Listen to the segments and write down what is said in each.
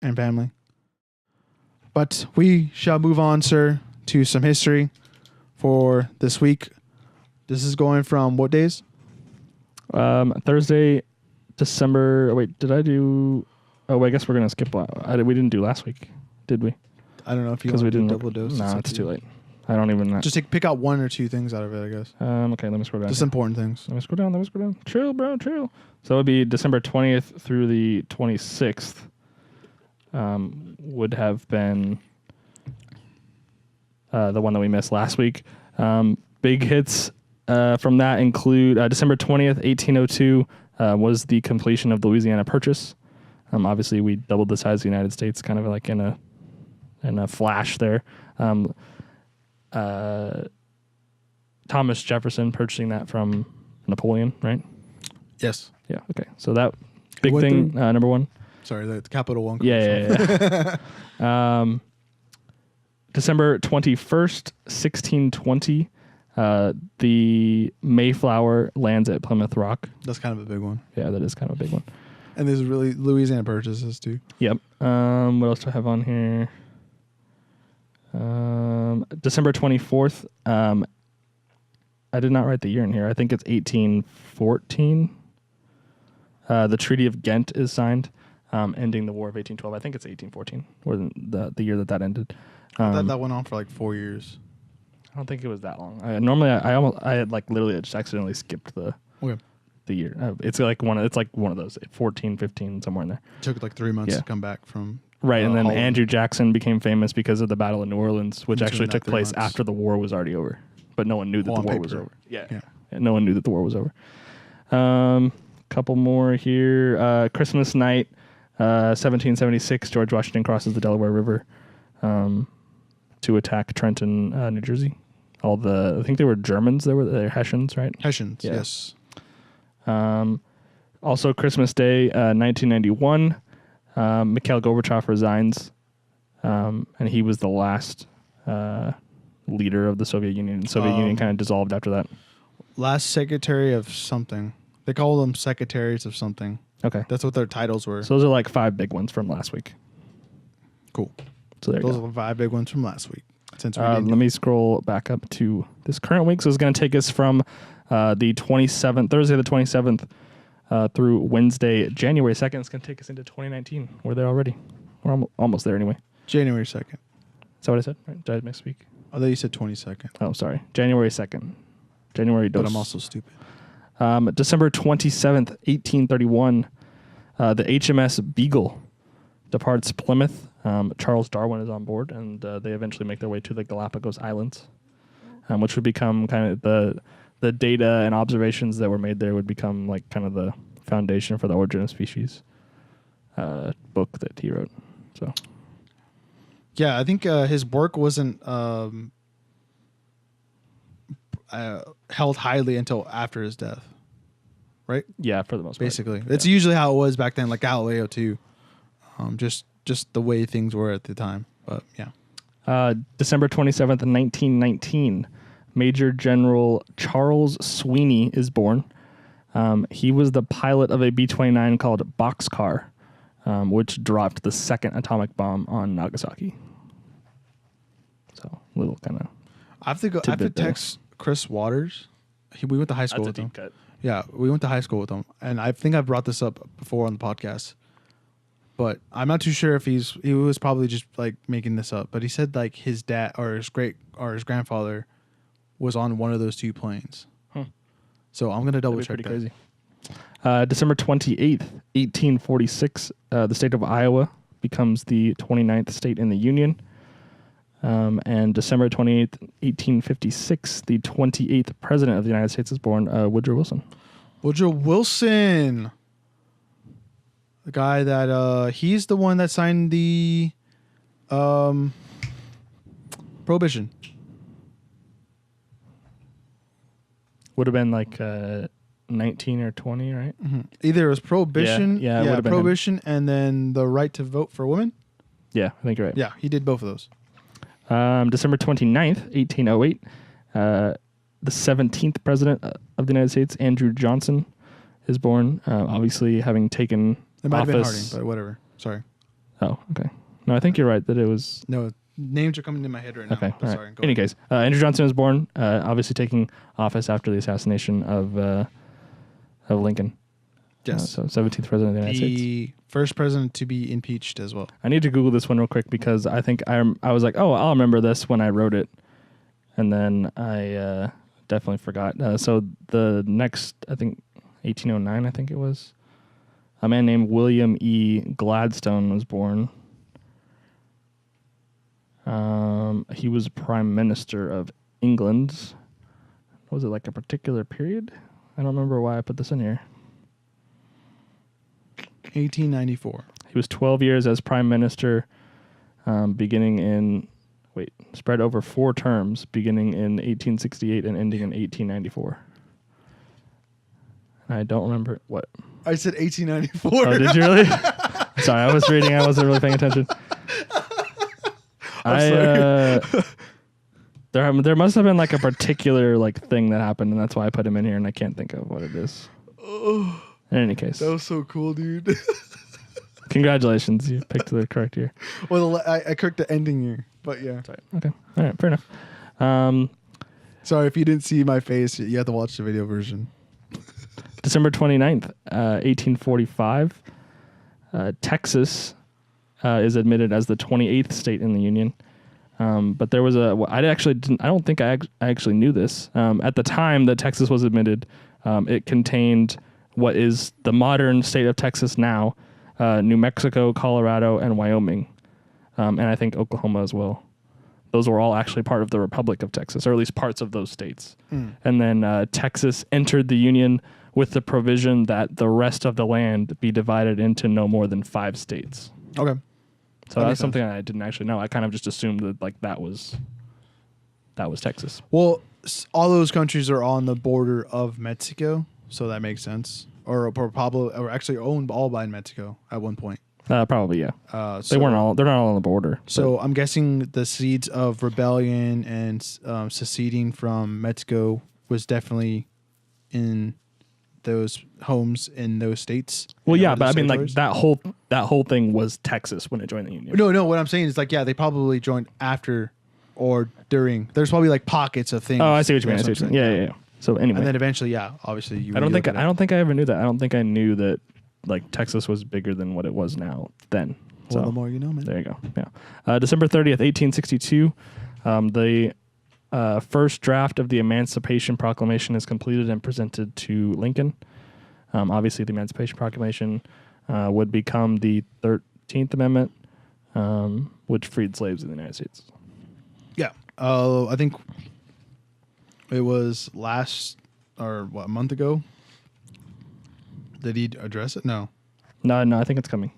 and family. But we shall move on, sir, to some history for this week. This is going from what days? Thursday, December. Wait, did I do? Oh, I guess we're gonna skip. We didn't do last week, did we? I don't know if you Because want we to do didn't. double dose. No, it's too late. I don't even. Just pick out one or two things out of it, I guess. Okay, let me scroll down. Just important things. Let me scroll down. Chill, bro, chill. So it would be December 20th through the 26th. Would have been the one that we missed last week. Big hits from that include December 20th, 1802 was the completion of the Louisiana Purchase. Obviously, we doubled the size of the United States, kind of like in a flash there. Thomas Jefferson purchasing that from Napoleon, right? Yes. Yeah. Okay. So that big thing, number one. Sorry, the Capital One. Yeah. December 21st, 1620, the Mayflower lands at Plymouth Rock. That's kind of a big one. Yeah, that is kind of a big one. And there's really Louisiana Purchases too. Yep. What else do I have on here? December 24th. I did not write the year in here. I think it's 1814. The Treaty of Ghent is signed, ending the War of 1812. I think it's 1814, or the year that ended. I thought that went on for like 4 years. I don't think it was that long. Normally, I had like literally just accidentally skipped the year. It's like one of those 14, 15, somewhere in there. It took like 3 months to come back from. Right, and then Holland. Andrew Jackson became famous because of the Battle of New Orleans, which actually took place 3 months. after the war was already over. But no one knew that the war was over. Yeah. No one knew that the war was over. Couple more here. Christmas night, 1776, George Washington crosses the Delaware River to attack Trenton, New Jersey. I think they were Germans. They're Hessians, right? Hessians, Yeah. yes. Also, Christmas Day, 1991, Mikhail Gorbachev resigns, and he was the last leader of the Soviet Union. The Soviet Union kind of dissolved after that. Last secretary of something. They call them secretaries of something. Okay. That's what their titles were. So those are like 5 big ones from last week. Cool. So there you Those go. are the 5 big ones from last week. Since Let me scroll back up to this current week. So it's going to take us from the 27th, Thursday the 27th, through Wednesday, January 2nd. It's going to take us into 2019. We're there already. We're almost there anyway. January 2nd. Is that what I said? Right? Did I misspeak? I thought you said 22nd. Oh, sorry. January 2nd. January dos. But I'm also stupid. December 27th, 1831, the HMS Beagle departs Plymouth. Charles Darwin is on board, and they eventually make their way to the Galapagos Islands, which would become kind of the data and observations that were made there would become like kind of the foundation for the Origin of Species book that he wrote. So, yeah, I think his work wasn't held highly until after his death, right? yeah, for the most part. Basically, it's usually how it was back then. Like Galileo too, just the way things were at the time. But yeah, December 27th, 1919, Major General Charles Sweeney is born. He was the pilot of a B-29 called Boxcar, which dropped the second atomic bomb on Nagasaki. So, little kind of. I have to text Chris Waters. We went to high school with him. Cut. Yeah, we went to high school with him, and I think I brought this up before on the podcast. But I'm not too sure if he was probably just like making this up. But he said like his dad or his grandfather was on one of those 2 planes. So I'm gonna double check that. Crazy. December 28th, 1846, the state of Iowa becomes the 29th state in the Union. And December 28th, 1856, the 28th president of the United States is born, Woodrow Wilson. Woodrow Wilson. The guy that he's the one that signed the Prohibition. Would have been like 19 or 20, right? Mm-hmm. Either it was Prohibition, Yeah, it would have been Prohibition, and then the right to vote for women. Yeah, I think you're right. Yeah, he did both of those. December 29th, 1808, the 17th president of the United States, Andrew Johnson, is born. Obviously, having taken It might have been Harding, office. but whatever. Sorry. Oh, okay. No, I think you're right that it was. No, names are coming to my head right now. Okay. But All sorry. right. Go In any ahead. case, Andrew Johnson was born, obviously taking office after the assassination of Lincoln. Yes. So 17th president of the United States. The first president to be impeached as well. I need to Google this one real quick because I think I was like, oh, I'll remember this when I wrote it, and then I definitely forgot. So the next, I think, 1809, I think it was, a man named William E. Gladstone was born. He was Prime Minister of England. Was it like a particular period? I don't remember why I put this in here. 1894. He was 12 years as Prime Minister, spread over 4 terms, beginning in 1868 and ending in 1894. I don't remember what. I said 1894. Oh, did you really? Sorry, I was reading. I wasn't really paying attention. There must have been like a particular like thing that happened, and that's why I put him in here, and I can't think of what it is. Oh, in any case, that was so cool, dude. Congratulations, you picked the correct year. Well, I correct the ending year, but yeah. Sorry. Okay, all right, fair enough. Sorry if you didn't see my face. You have to watch the video version. December 29th, 1845, Texas is admitted as the 28th state in the Union. But there was I don't think I actually knew this. At the time that Texas was admitted, it contained what is the modern state of Texas now, New Mexico, Colorado, and Wyoming, and I think Oklahoma as well. Those were all actually part of the Republic of Texas, or at least parts of those states. And then Texas entered the Union with the provision that the rest of the land be divided into no more than 5 states. Okay. So that's something I didn't actually know. I kind of just assumed that like that was Texas. Well, all those countries are on the border of Mexico, so that makes sense. Or probably, or actually owned all by Mexico at one point. Probably, yeah. They're not all on the border. So I'm guessing the seeds of rebellion and seceding from Mexico was definitely in those homes in those states. Well, yeah, but I mean, like that whole thing was Texas when it joined the Union. No. What I'm saying is like, yeah, they probably joined after or during. There's probably like pockets of things. Oh, I see what you mean. Yeah. So anyway, and then eventually, yeah, obviously I don't think I ever knew that. I don't think I knew that like Texas was bigger than what it was now then. Well, the more you know, man. There you go. Yeah. December 30th, 1862, the first draft of the Emancipation Proclamation is completed and presented to Lincoln. Obviously, the Emancipation Proclamation would become the 13th Amendment, which freed slaves in the United States. Yeah. I think it was a month ago. Did he address it? No. No, I think it's coming.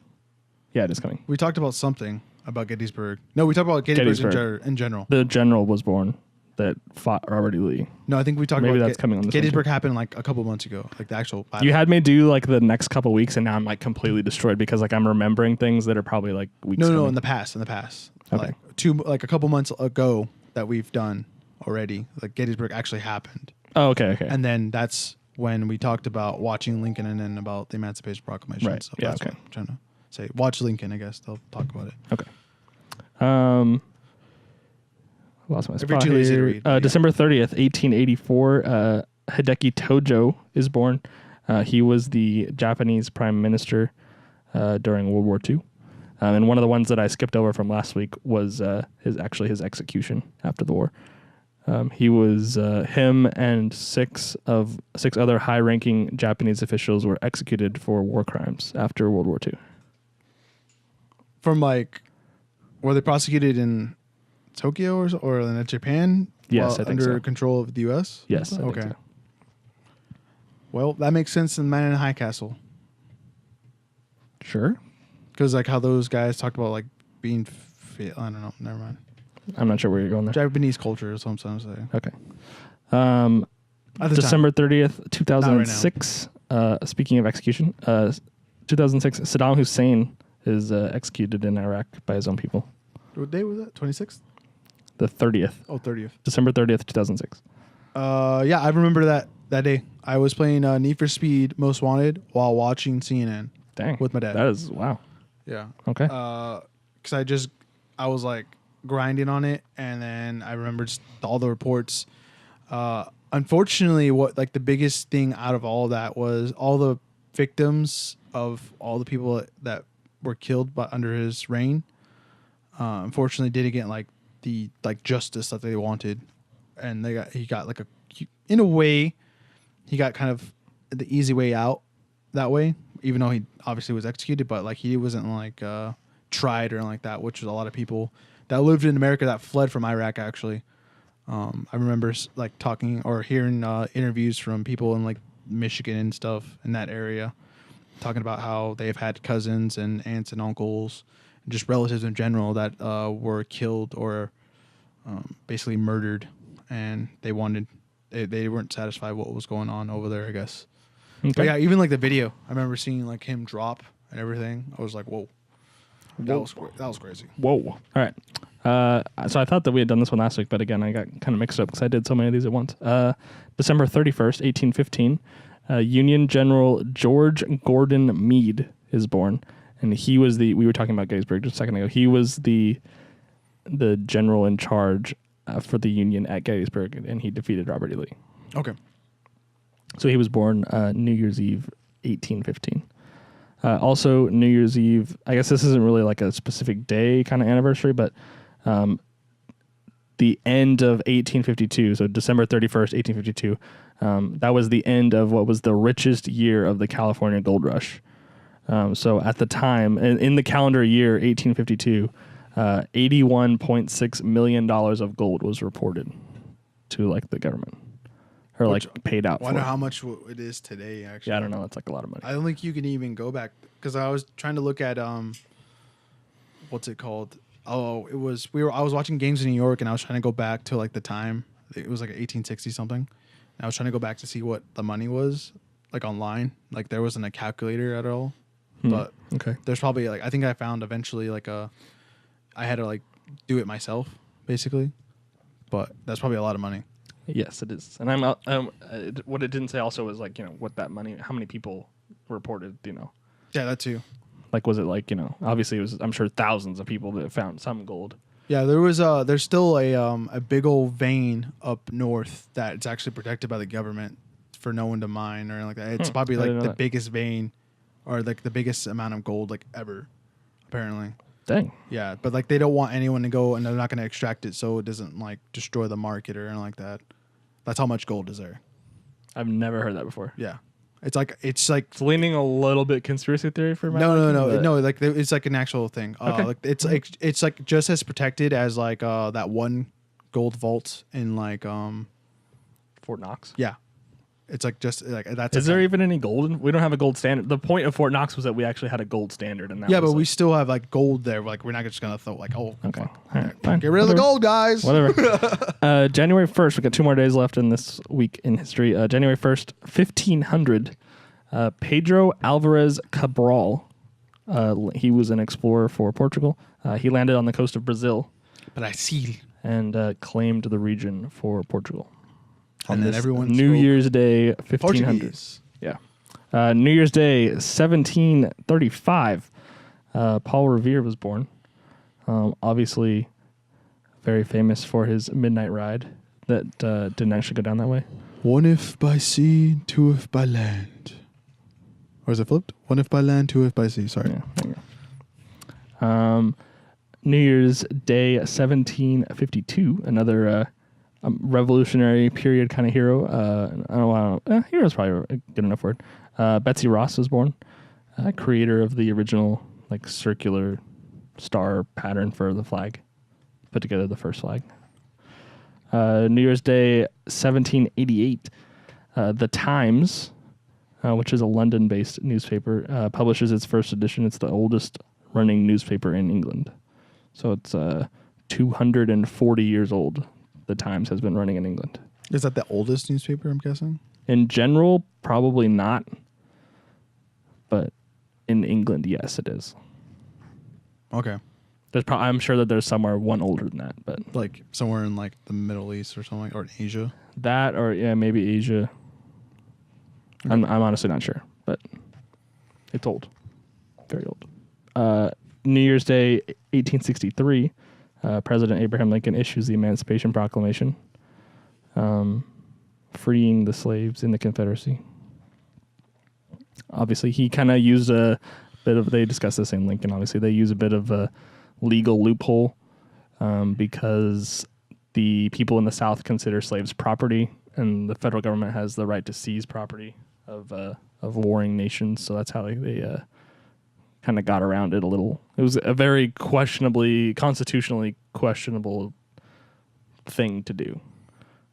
Yeah, it is coming. We talked about something about Gettysburg. No, we talked about Gettysburg in general. The general was born that fought Robert E. Lee. No, I think we talked Maybe about that's coming on this Gettysburg happened like a couple months ago, like the actual battle. You had me do like the next couple weeks, and now I'm like completely destroyed because like I'm remembering things that are probably like weeks. No, coming. in the past. Okay. Like a couple months ago that we've done already. Like Gettysburg actually happened. Oh, okay. And then that's when we talked about watching Lincoln and then about the Emancipation Proclamation. Right. So Yeah. that's Okay. what I'm trying to say. Watch Lincoln, I guess. They'll talk about it. Okay. Lost my spot here. December 30th, 1884, Hideki Tojo is born. He was the Japanese prime minister during World War II. And one of the ones that I skipped over from last week was his execution after the war. Him and six other high-ranking Japanese officials were executed for war crimes after World War II. From were they prosecuted in Tokyo or in Japan? Yes, I think under so. control of the U.S. Yes. I think Okay. so. Well, that makes sense in Man in the High Castle. Sure. Because like how those guys talked about like being, I don't know. Never mind. I'm not sure where you're going there. Japanese culture is what I'm trying to say. Okay. December 30th, 2006. Speaking of execution, 2006, Saddam Hussein is executed in Iraq by his own people. What day was that? 26th? The 30th. Oh, 30th. December 30th, 2006. Yeah, I remember that day. I was playing Need for Speed Most Wanted while watching CNN. Dang. With my dad. That is, wow. Yeah. Okay. Because I was like grinding on it, and then I remember just all the reports. Unfortunately, what like the biggest thing out of all that was all the victims of all the people that were killed by under his reign. Unfortunately, didn't get like the like justice that they wanted, and he got like in a way, he got kind of the easy way out that way. Even though he obviously was executed, but like he wasn't like tried or anything like that, which was a lot of people that lived in America that fled from Iraq actually. I remember like talking or hearing interviews from people in like Michigan and stuff in that area, talking about how they've had cousins and aunts and uncles, and just relatives in general that were killed or basically murdered, and they weren't satisfied with what was going on over there, I guess. Okay. But yeah, even like the video, I remember seeing like him drop and everything. I was like, whoa. That was crazy. Whoa. All right. So I thought that we had done this one last week, but again, I got kind of mixed up because I did so many of these at once. December 31st, 1815, Union General George Gordon Meade is born. And he was we were talking about Gettysburg just a second ago. He was the general in charge for the Union at Gettysburg, and he defeated Robert E. Lee. Okay. So he was born New Year's Eve, 1815. Also, New Year's Eve, I guess this isn't really like a specific day kind of anniversary, but the end of 1852, so December 31st, 1852, that was the end of what was the richest year of the California gold rush. So at the time, in the calendar year 1852, $81.6 million of gold was reported to like the government. Or like paid out. I wonder how much it is today. Actually, yeah, I don't know. That's like a lot of money. I don't think you can even go back because I was trying to look at what's it called? Oh, I was watching games in New York, and I was trying to go back to like the time. It was like 1860 something. And I was trying to go back to see what the money was like online. Like there wasn't a calculator at all, but okay. There's probably like I think I found eventually like I had to like do it myself basically, but that's probably a lot of money. Yes, it is. And what it didn't say also was like, what that money, how many people reported, Yeah, that too. Like, was it like, obviously it was, I'm sure thousands of people that found some gold. Yeah, there's still a big old vein up north that it's actually protected by the government for no one to mine or anything like that. It's probably like the biggest vein or like the biggest amount of gold like ever, apparently. Dang. Yeah, but like they don't want anyone to go and they're not going to extract it so it doesn't like destroy the market or anything like that. That's how much gold is there. I've never heard that before. Yeah. It's leaning a little bit conspiracy theory for my no, like it's like an actual thing. Okay. Like it's like just as protected as like that one gold vault in like Fort Knox. Yeah. It's like just like that's. Is there even any gold? We don't have a gold standard. The point of Fort Knox was that we actually had a gold standard, and that yeah, was but we still have like gold there. Like we're not just gonna throw like okay, all right, fine. Get rid of the gold, guys. Whatever. January 1st. We got 2 more days left in this week in history. January 1st, 1500. Pedro Alvarez Cabral. He was an explorer for Portugal. He landed on the coast of Brazil. Brazil. And claimed the region for Portugal. And then everyone New Year's Day, 1500. Portuguese. Yeah. New Year's Day, 1735. Paul Revere was born. Obviously, very famous for his midnight ride that didn't actually go down that way. One if by sea, two if by land. Or is it flipped? One if by land, two if by sea. Sorry. Yeah, there you go. New Year's Day, 1752. Another revolutionary period kind of hero. I don't know. Hero is probably a good enough word. Betsy Ross was born. Creator of the original like circular star pattern for the flag. Put together the first flag. New Year's Day, 1788. The Times, which is a London-based newspaper, publishes its first edition. It's the oldest running newspaper in England. So it's 240 years old. The Times has been running in England. Is that the oldest newspaper, I'm guessing? In general, probably not. But in England, yes, it is. Okay. I'm sure that there's somewhere one older than that, but like somewhere in like the Middle East or something, or in Asia. That, or yeah, maybe Asia. Okay. I'm honestly not sure, but it's old, very old. New Year's Day, 1863, President Abraham Lincoln issues the Emancipation Proclamation, freeing the slaves in the Confederacy. Obviously, he kind of used a bit of, they discussed this in Lincoln, obviously, they use a bit of a legal loophole because the people in the South consider slaves property, and the federal government has the right to seize property of warring nations. So that's how they kind of got around it a little. It was a very constitutionally questionable thing to do,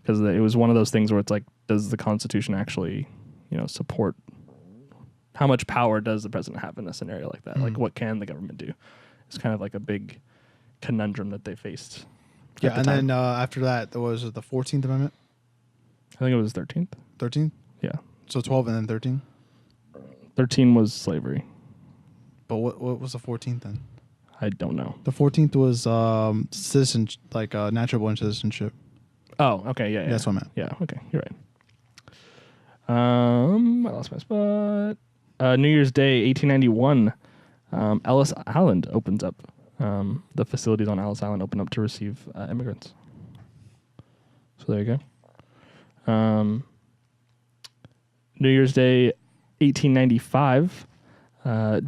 because it was one of those things where it's like, does the Constitution actually, support? How much power does the president have in a scenario like that? Like, what can the government do? It's kind of like a big conundrum that they faced. Yeah, and then after that, there was the 14th Amendment. I think it was 13th. 13th? Yeah. So 12 and then 13? 13 was slavery. But what was the 14th then? I don't know. The 14th was citizen, natural born citizenship. Oh, okay, yeah. That's what I meant. Yeah, okay, you're right. I lost my spot. New Year's Day, 1891, Ellis Island opens up. The facilities on Ellis Island open up to receive immigrants. So there you go. New Year's Day, 1895,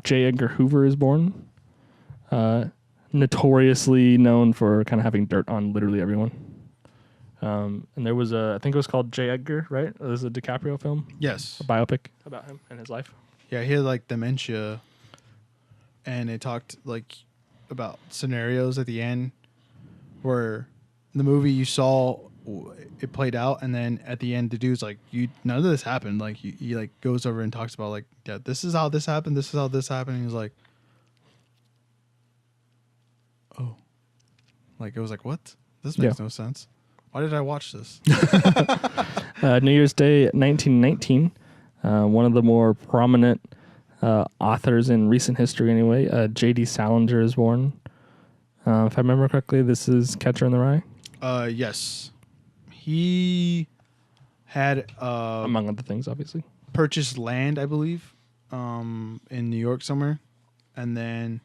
J. Edgar Hoover is born. Notoriously known for kind of having dirt on literally everyone. And there was I think it was called J. Edgar, right? It was a DiCaprio film. Yes. A biopic about him and his life. Yeah, he had dementia, and it talked about scenarios at the end where the movie you saw it played out, and then at the end the dude's like, none of this happened. He goes over and talks about yeah, this is how this happened, this is how this happened, and he's like, oh, it was like, what? This makes no sense. Why did I watch this? New Year's Day, 1919. One of the more prominent authors in recent history, anyway. J.D. Salinger is born. If I remember correctly, this is Catcher in the Rye. Yes, he had among other things, obviously, purchased land, I believe, in New York somewhere, and then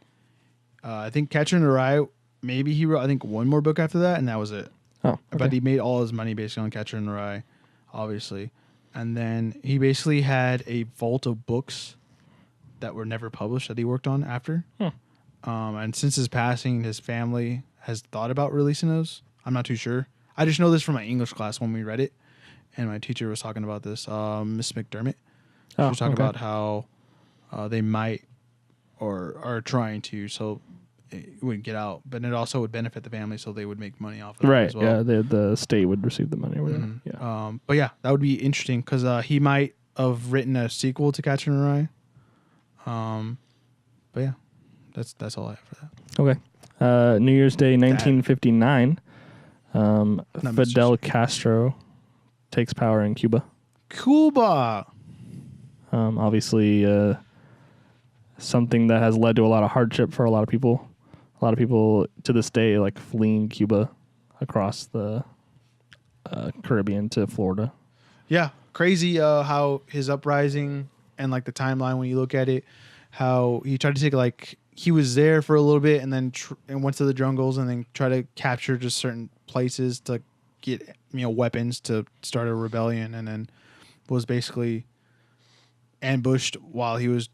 I think Catcher in the Rye. Maybe he wrote, I think, one more book after that, and that was it. Oh, okay. But he made all his money basically on Catcher in the Rye, obviously. And then he basically had a vault of books that were never published that he worked on after. And since his passing, his family has thought about releasing those. I'm not too sure. I just know this from my English class when we read it. And my teacher was talking about this, Miss McDermott. She was talking about how they might or are trying to, so it would get out. But it also would benefit the family, so they would make money off of it as well. Yeah, the state would receive the money or whatever. Yeah. But yeah, that would be interesting because he might have written a sequel to Catcher in the Rye. But yeah, that's all I have for that. Okay. New Year's Day, 1959. Fidel Castro takes power in Cuba. Cuba. Obviously, something that has led to a lot of hardship for a lot of people. A lot of people to this day fleeing Cuba across the Caribbean to Florida. Yeah, crazy how his uprising and the timeline when you look at it, how he tried to take he was there for a little bit and then and went to the jungles and then try to capture just certain places to get weapons to start a rebellion, and then was basically ambushed while he was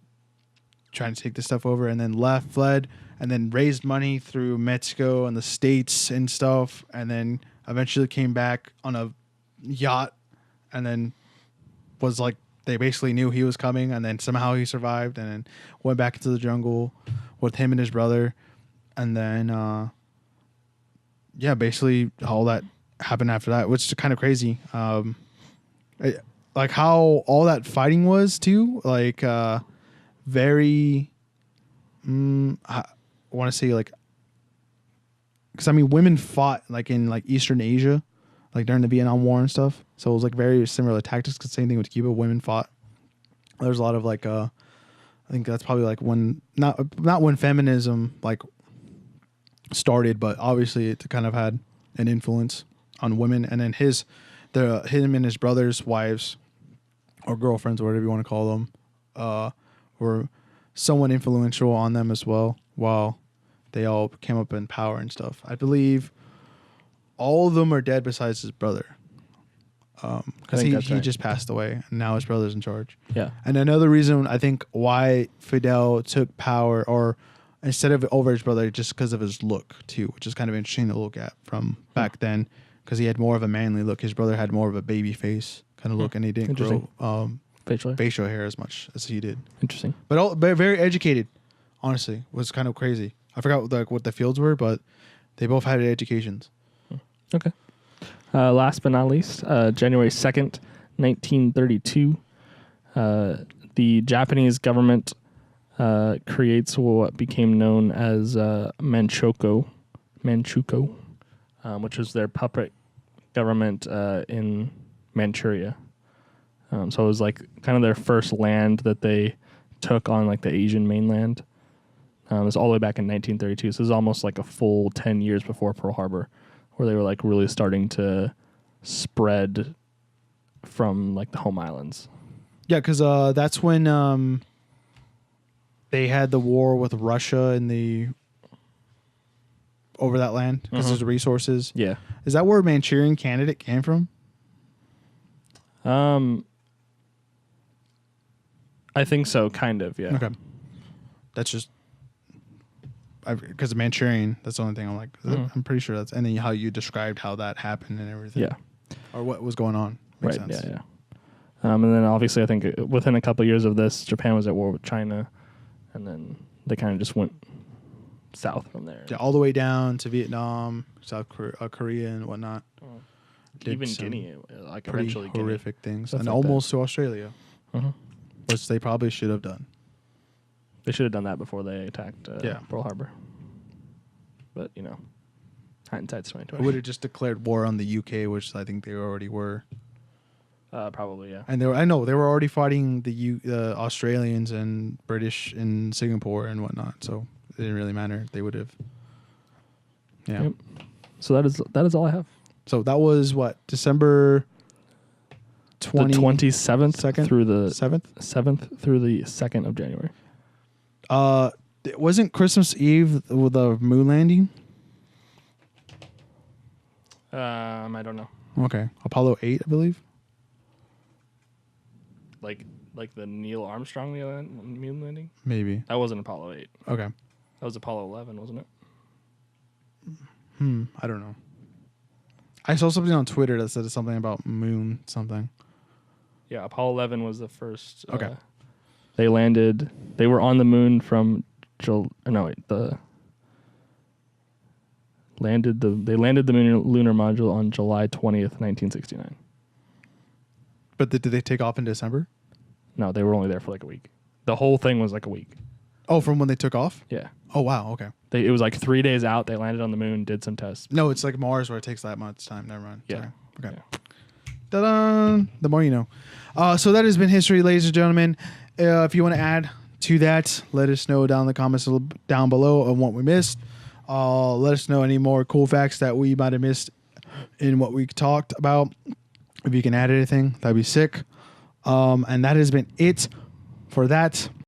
trying to take this stuff over, and then fled, and then raised money through Mexico and the States and stuff, and then eventually came back on a yacht, and then was they basically knew he was coming, and then somehow he survived, and then went back into the jungle with him and his brother, and then basically all that happened after that, which is kind of crazy. How all that fighting was too, very. I want to say because women fought in Eastern Asia, during the Vietnam War and stuff. So it was very similar tactics. Cause same thing with Cuba, women fought. There's a lot of I think that's probably when not when feminism started, but obviously it kind of had an influence on women. And then him and his brother's wives or girlfriends or whatever you want to call them, were somewhat influential on them as well, while they all came up in power and stuff. I believe all of them are dead besides his brother. Because he right. just passed away, and now his brother's in charge. Yeah. And another reason I think why Fidel took power, or instead of over his brother, just because of his look too, which is kind of interesting to look at from back then, because he had more of a manly look. His brother had more of a baby face kind of look, and he didn't grow facial hair as much as he did. Interesting. But very educated. Honestly, was kind of crazy. I forgot what the fields were, but they both had educations. Okay. Last but not least, January 2nd, 1932, the Japanese government creates what became known as Manchukuo, which was their puppet government in Manchuria. So it was like kind of their first land that they took on like the Asian mainland. It was all the way back in 1932. So this is almost like a full 10 years before Pearl Harbor, where they were like really starting to spread from like the home islands. Yeah, because that's when they had the war with Russia in over that land because there's resources. Yeah. Is that where Manchurian Candidate came from? I think so, kind of, yeah. Okay. That's just because of Manchurian. That's the only thing I'm like. I'm pretty sure that's, and then how you described how that happened and everything. Yeah. Or what was going on. Makes sense. Yeah. And then obviously I think within a couple of years of this, Japan was at war with China, and then they kind of just went south from there. Yeah, all the way down to Vietnam, South Korea and whatnot. Even Guinea, like pretty eventually horrific Guinea. things, Stuff and like almost to Australia, that. which they probably should have done. They should have done that before they attacked Pearl Harbor. But, hindsight's 2020. I would have just declared war on the UK, which I think they already were. Probably, yeah. And they were already fighting the Australians and British in Singapore and whatnot. So it didn't really matter. They would have. Yeah. Yep. So that is all I have. So that was what, December 20, the 27th second? through the 7th through the 2nd of January. It wasn't Christmas Eve with the moon landing? I don't know. Okay. Apollo 8, I believe. Like the Neil Armstrong moon landing? Maybe. That wasn't Apollo 8. Okay. That was Apollo 11, wasn't it? I don't know. I saw something on Twitter that said something about moon something. Yeah, Apollo 11 was the first. Okay. They landed. They were on the moon from. They landed the lunar module on July 20th, 1969. But did they take off in December? No, they were only there for like a week. The whole thing was like a week. Oh, from when they took off? Yeah. Oh, wow. Okay. It was like 3 days out. They landed on the moon, did some tests. No, it's like Mars where it takes that much time. Never mind. Yeah. Sorry. Okay. Yeah. Ta-da! The more you know. So that has been history, ladies and gentlemen. If you want to add to that, let us know down in the comments down below of what we missed. Let us know any more cool facts that we might have missed in what we talked about. If you can add anything, that'd be sick. And that has been it for that.